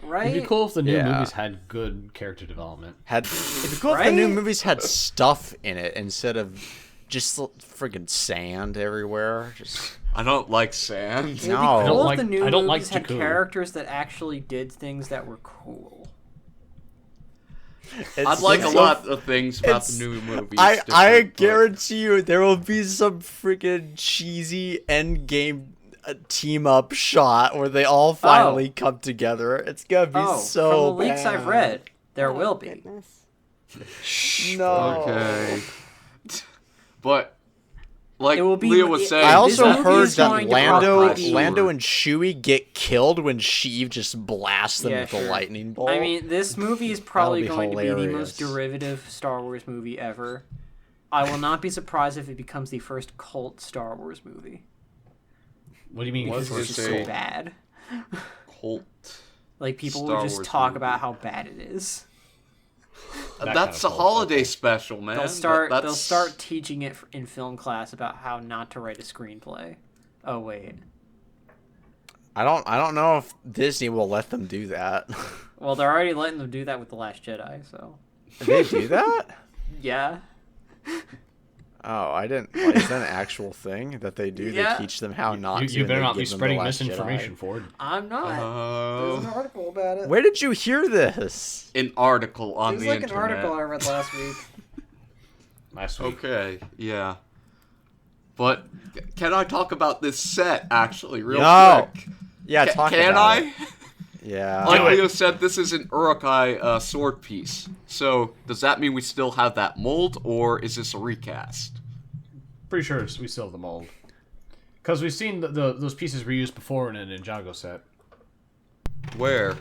Right? It'd be cool if the new Yeah. movies had good character development. It'd be cool if the new Right? movies had stuff in it instead of just friggin' sand everywhere. Just I don't like sand. It'd be No. cool I don't if like- the new I don't movies like had Jakku. characters that actually did things that were cool. I'd like a so- lot of things about it's- the new movies. I different, but- guarantee you there will be some freaking cheesy end game team up shot where they all finally come together. It's gonna be so from the leaks I've bad. read, there will be. Goodness. No. Okay. But, like It will be- Leah was saying, I also This movie heard is that going to Lando, probably be- Lando and Chewie get killed when Sheev just blasts them Yeah, with sure. a lightning bolt. I mean, this movie is probably be going to be the hilarious. most derivative Star Wars movie ever. I will not be surprised if it becomes the first cult Star Wars movie. What do you mean? What's Because this it's say? just so bad. Cult. Like, people Star will just Wars talk movie. about how bad it is. That That's kind a of holiday okay. special, man. They'll start teaching it in film class about how not to write a screenplay. Oh, wait. I don't know if Disney will let them do that. Well, they're already letting them do that with The Last Jedi, so... They do that? Yeah. Oh, I didn't. Is that an actual thing that they do? Yeah. They teach them how not to. You and better they not be give them The spreading Last misinformation, Jedi. Ford. I'm not. There's an article about it. Where did you hear this? An article on There's the like internet. an article I read last week. Last week. Okay, yeah. But can I talk about this set actually, real No. quick? Yeah, talk Can about I? it. Yeah. Like Leo said, this is an Urukai sword piece. So, does that mean we still have that mold, or is this a recast? Pretty sure we still have the mold. Because we've seen those pieces were used before in a Ninjago set. Where?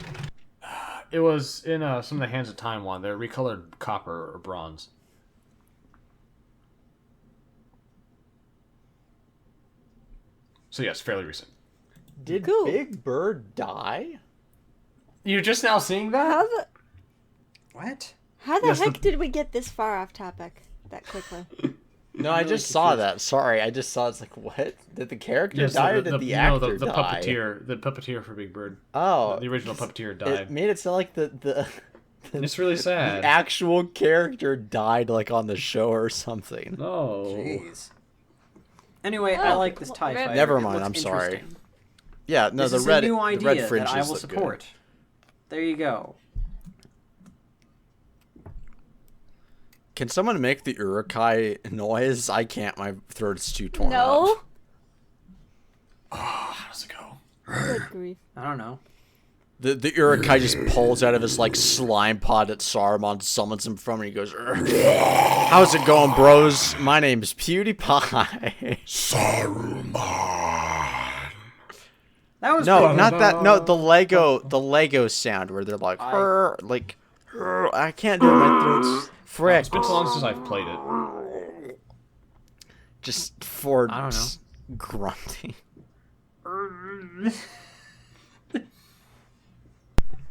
It was in some of the Hands of Time one. They're recolored copper or bronze. So yes, fairly recent. Did Cool. Big Bird die? You're just now seeing that? What? How the Yes, heck did we get this far off topic that quickly? No, I just saw that. Sorry, I just saw. It's like, what? Did the character die or did the actor the die? the puppeteer for Big Bird. Oh, The original puppeteer it died. made it sound like the It's really sad. the actual character died, like on the show or something. No. Jeez. Anyway, I like this TIE fighter. Never It mind, looks I'm sorry. interesting. Yeah, no, This the is red, a new the idea red that fringes I will look support. good. There you go. Can someone make the Urukai noise? I can't. My throat's too torn No. up. How does it go? Good grief. I don't know. The Urukai just pulls out of his like slime pod that Saruman summons him from, and he goes, "Urgh. How's it going, bros? My name is PewDiePie." That was No, pretty not good. that. No, the Lego sound where they're like, like, I can't do it. My throat's frick. It's been so long since I've played it. Just for I don't know. grunting.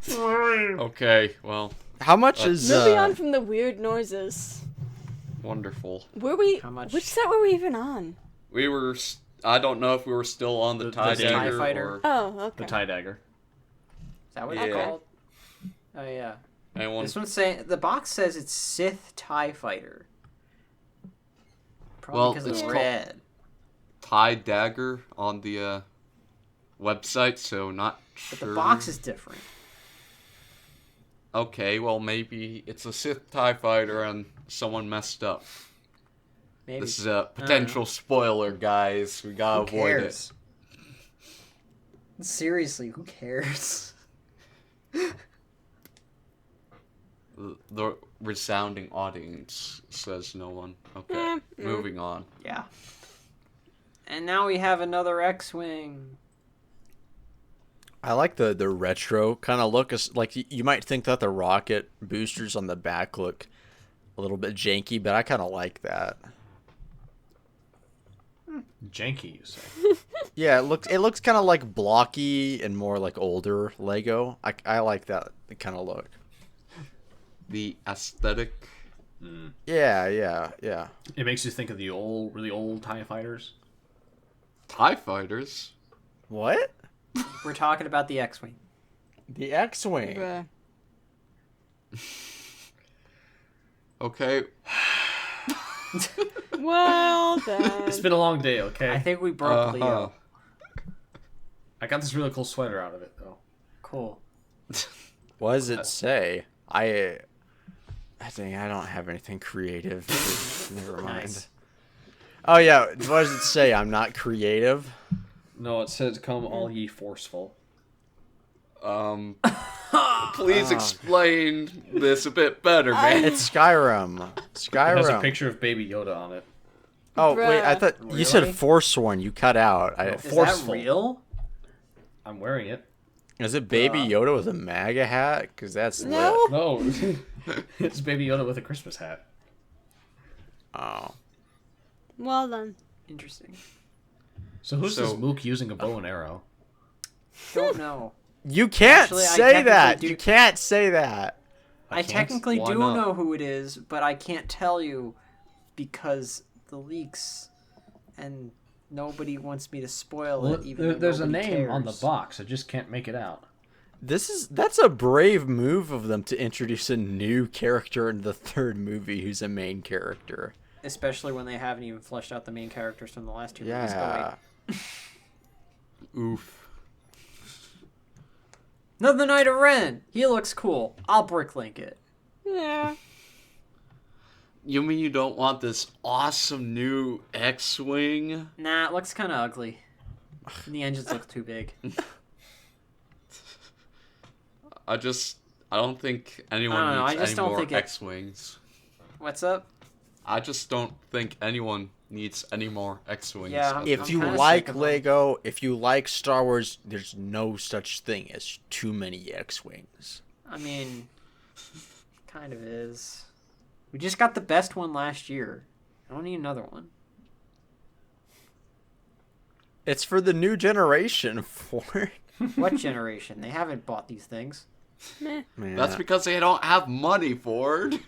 Okay, well, How much is Moving on from the weird noises. wonderful. Were we? How much- Which set were we even on? We were... I don't know if we were still on the TIE TIE Dagger fighter. or... Oh, okay. The TIE Dagger. Is that what Yeah. they're called? Oh yeah. Anyone? This one's saying the box says it's Sith TIE fighter. Probably Well, because it's it's called- red. TIE Dagger on the website, so not But sure. the box is different. Okay, well, maybe it's a Sith TIE fighter and someone messed up. Maybe. This is a potential spoiler, guys. We gotta Who avoid cares? Seriously, who cares? it. The resounding audience says no one. Okay, moving on. Yeah. And now we have another X-wing. I like the retro kind of look. Like you might think that the rocket boosters on the back look a little bit janky, but I kind of like that. Janky, you say? Yeah, it looks kind of like blocky and more like older Lego. I like that kind of look. The aesthetic. Yeah. It makes you think of the really old TIE fighters. TIE fighters? What? We're talking about the X-wing. The X-wing. Bruh. Okay. Well then. It's been a long day, I okay? think we broke Leo. I got this really cool sweater out of it, though. Cool. What does it say? I think I don't have anything creative. Never mind. Nice. Oh yeah, what does it say? I'm not creative. No, it says, "Come all ye forceful." Please explain this a bit better, man. It's Skyrim. It has a Skyrim. picture of Baby Yoda on it. Oh wait, I Bruh. thought you said Really? Forsworn. You cut out. Is Forceful. that real? I'm wearing it. Is it Baby Yoda with a MAGA hat? Because that's No. lit. No, it's Baby Yoda with a Christmas hat. Oh. Well then. Interesting. So who's So- this Mook using a bow and arrow? Don't know. You can't Actually, I say technically that. do- You can't say that. I can't? technically Why do not? know who it is, but I can't tell you because the leaks and nobody wants me to spoil it. Even though There's a nobody name on the cares. box. I just can't make it out. That's a brave move of them to introduce a new character in the third movie who's a main character. Especially when they haven't even fleshed out the main characters from the last two movies. Yeah. Oh, wait. Oof. Another Knight of Ren. He looks cool. I'll bricklink it. Yeah. You mean you don't want this awesome new X-Wing? Nah, it looks kind of ugly. And the engines look too big. I don't think anyone needs any more X-Wings. What's up? I just don't think anyone needs any more X-Wings. Yeah, if you like Lego, if you like Star Wars, there's no such thing as too many X-Wings. I mean, kind of is. We just got the best one last year. I don't need another one. It's for the new generation, Ford. What generation? They haven't bought these things. Meh. That's because they don't have money, Ford.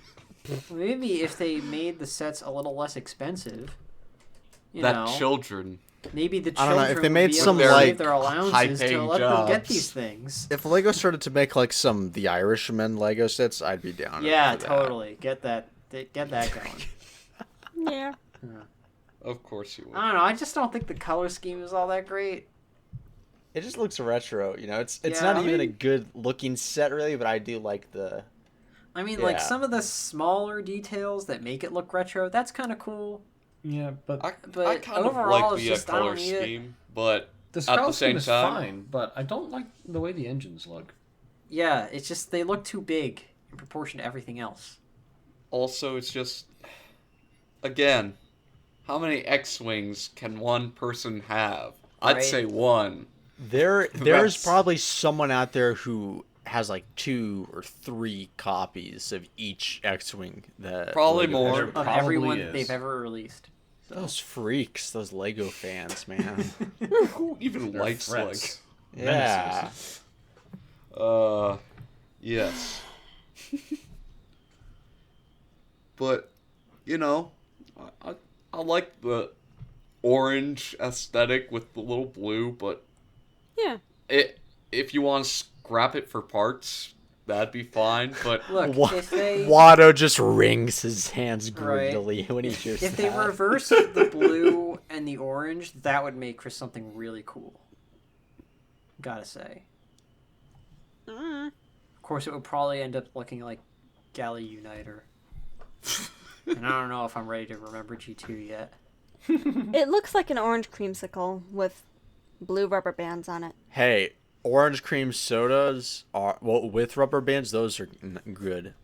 Maybe if they made the sets a little less expensive, children. Maybe the I don't children know, if they made would be some, able to like, save their allowances to let them get jobs. these things. If Lego started to make like some The Irishman Lego sets, I'd be down. Yeah, for that. totally. Get that going. Yeah. Of course you would. I don't know. I just don't think the color scheme is all that great. It just looks retro, you know. It's not even a good looking set really, but I do like the. I mean, like some of the smaller details that make it look retro. That's kind of cool. Yeah, but I But kind of overall, like it's the just, I don't color need it. scheme, but the at spell the same scheme is time, fine. But I don't like the way the engines look. Yeah, it's just they look too big in proportion to everything else. also it's just, again, how many X-Wings can one person have? I'd Right. say one. There's That's- probably someone out there who has like 2 or 3 copies of each X-wing. That Probably Lego more. has. Of Probably everyone is. they've ever released. Those freaks, those Lego fans, man. Who even They're likes threats. Yeah. Yes. But, I like the orange aesthetic with the little blue, but Yeah. if you want to scrap it for parts, that'd be fine, but Look, if they Watto just wrings his hands Right. greedily when he hears if that. they reverse the blue and the orange, that would make for something really cool. Gotta say. Mm. Of course, it would probably end up looking like Galley Uniter. And I don't know if I'm ready to remember G2 yet. It looks like an orange creamsicle with blue rubber bands on it. Hey, orange cream sodas are with rubber bands. Those are good.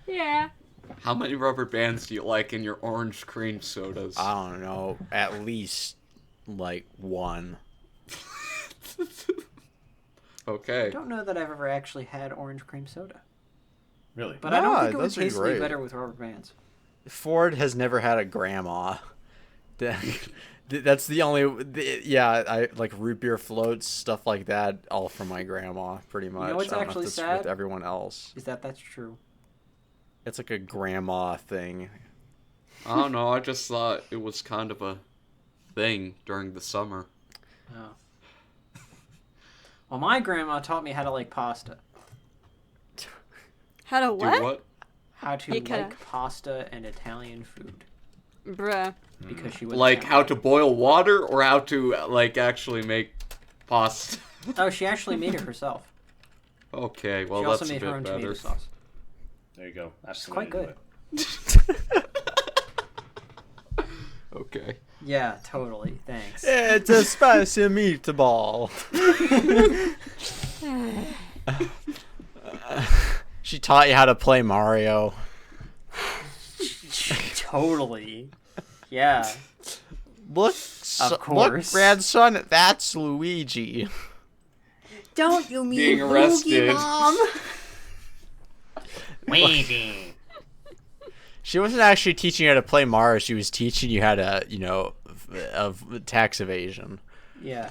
Yeah. how many rubber bands do you like in your orange cream sodas? I don't know, at least like 1. Okay. I don't know that I've ever actually had orange cream soda. Really? But I don't Nah, think it would those are taste any great. better with rubber bands. Ford has never had a grandma. That's the only. Yeah, I like root beer floats, stuff like that, all from my grandma, pretty much. what's I don't actually know if that's sad? with everyone else. Is that's true? It's like a grandma thing. I don't know, I just thought it was kind of a thing during the summer. Oh. Well, my grandma taught me how to like pasta. How to Do what? what? How to You kinda- like pasta and Italian food. Bruh. Because she was Like how Italian. to boil water or how to like actually make pasta? Oh, she actually made it herself. Okay, well She that's also a made her own bit tomato better. sauce. There you go. That's It's the way quite to do good. it. Okay. Yeah, totally. Thanks. It's a spicy meatball. She taught you how to play Mario. Totally. Yeah. Look, Of course. look, grandson, that's Luigi. Don't you mean Being arrested. Mom? She wasn't actually teaching you how to play Mario. She was teaching you how to, of tax evasion. Yeah.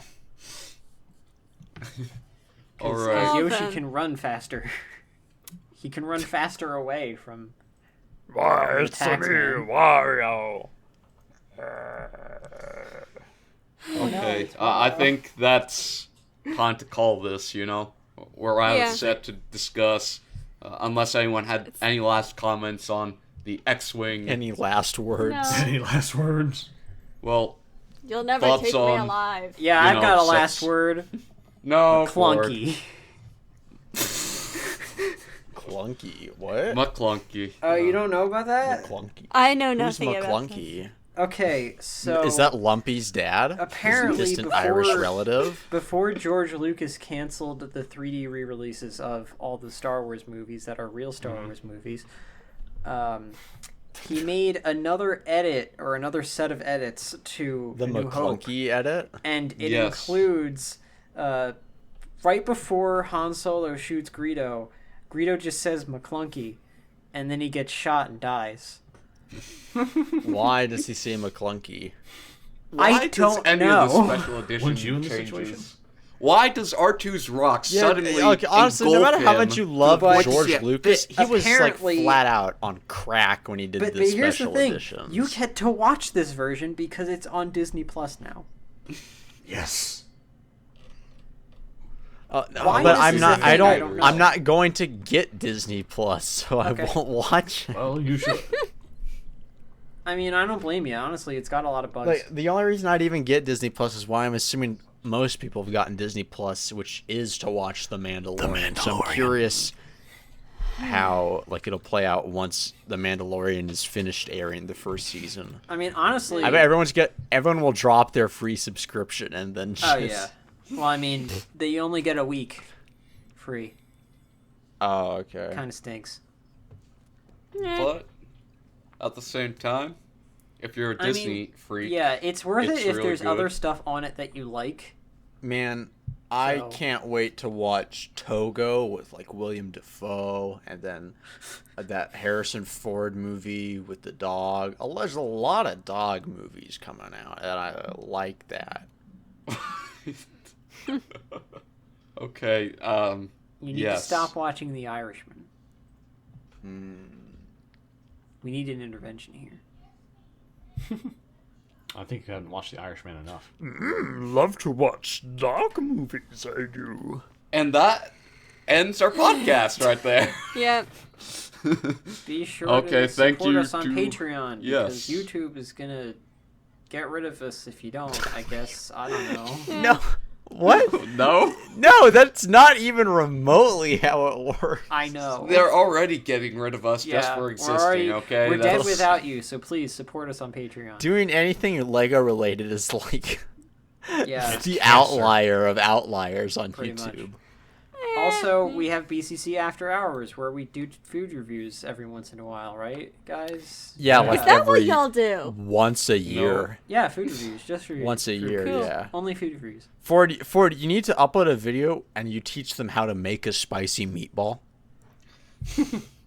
Alright. Well, Yoshi then. can run faster. He can run faster away from. Why, it's me, Taxman. Wario. Okay. I think that's time to call this, We're out Yeah. set to discuss, unless anyone had any last comments on the X-Wing. Any last words? No. Any last words? Well, You'll never Thoughts take me on- alive. Yeah, You I've know, got a sex- last word. no. Clunky. Clunky. What? McClunky. Oh, you don't know about that? McClunky. I know Who's nothing about this. McClunky? Okay, so Is that Lumpy's dad? apparently His distant Irish relative? Before George Lucas canceled the 3D re-releases of all the Star Wars movies that are real Star Wars movies, he made another edit or another set of edits to The A New Hope, McClunky edit? and it includes right before Han Solo shoots Greedo just says McClunky, and then he gets shot and dies. Why does he say McClunky? I don't know. Of the special edition Weren't you in the changes? situation? Why does R2's rock suddenly honestly, no matter how engulf much you him? love But- George Lucas, he was like apparently- flat out on crack when he did But the here's the special thing: editions. you get to watch this version because it's on Disney Plus now. Yes. Why but is I'm this not. a thing? I I don't. don't know. I'm not going to get Disney Plus, so Okay. I won't watch it. Well, you should. I mean, I don't blame you. Honestly, it's got a lot of bugs. Like the only reason I'd even get Disney Plus is why I'm assuming most people have gotten Disney Plus, which is to watch The Mandalorian. So I'm curious how like it'll play out once The Mandalorian is finished airing the first season. I mean, honestly. I bet everyone will drop their free subscription and then just... Oh yeah. Well, I mean, they only get a week free. Oh, okay. Kind of stinks. But at the same time, if you're a Disney freak, Yeah, it's worth it's it if really there's good. other stuff on it that you like. Man, I So- can't wait to watch Togo with like William Dafoe and then that Harrison Ford movie with the dog. There's a lot of dog movies coming out, and I like that. Okay. You need yes. to stop watching The Irishman. Hmm. We need an intervention here. I think you haven't watched The Irishman enough. Love to watch dog movies, I do. And that ends our podcast right there. Yep. Be sure Okay, to thank support you us on to- Patreon. Yes. Because YouTube is going to get rid of us if you don't, I guess. I don't know. No. What? No? No, that's not even remotely how it works. I know. They're already getting rid of us just for we're existing, already- okay? We're dead That's- without you, so please support us on Patreon. Doing anything Lego related is like Yeah. the outlier of outliers on Pretty YouTube. much. Also, we have BCC After Hours, where we do food reviews every once in a while, right, guys? Yeah, Is like Is that what every y'all do? once a year. Yeah, food reviews, just for Once a for year, cool. yeah. Only food reviews. Ford, you need to upload a video and you teach them how to make a spicy meatball.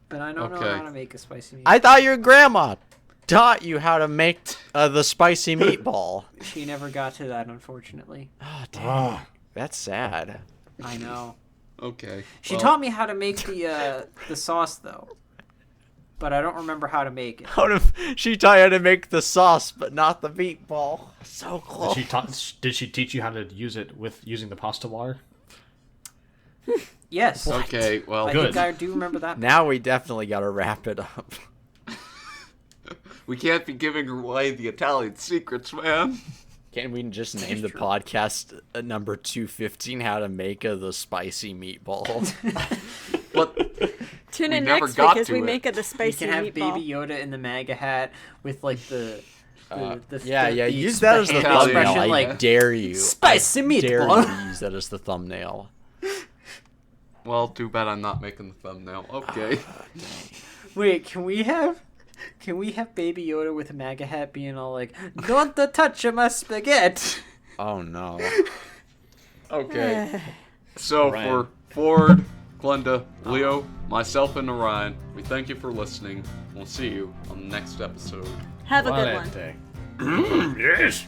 But I don't know Okay. how to make a spicy meatball. I thought your grandma taught you how to make the spicy meatball. She never got to that, unfortunately. Oh, damn. Ah, That's sad. I know. Okay. She well, taught me how to make the sauce, though. But I don't remember how to make it. She taught you how to make the sauce, but not the meatball. So close. did she teach you how to use it with using the pasta water? Yes. Okay, well, I Good. think I do remember that. Now we definitely gotta wrap it up. we can't be giving away the Italian secrets, man. Can't we just name the true. podcast number 215, how to make the spicy meatball? But Tune We in never next got week as to we it. make it the You spicy can have meatball. Baby Yoda in the MAGA hat with like the use that as the hand thumbnail, thumbnail. expression, I like dare you. spicy I dare meatball. you to use that as the thumbnail. well, too bad I'm not making the thumbnail. Okay. Wait, can we have Baby Yoda with a MAGA hat being all like, "Don't touch my spaghetti"? Oh no. Okay. So Ryan. for Ford, Glenda, Leo, myself, and Orion, we thank you for listening. We'll see you on the next episode. Have a good one. Yes.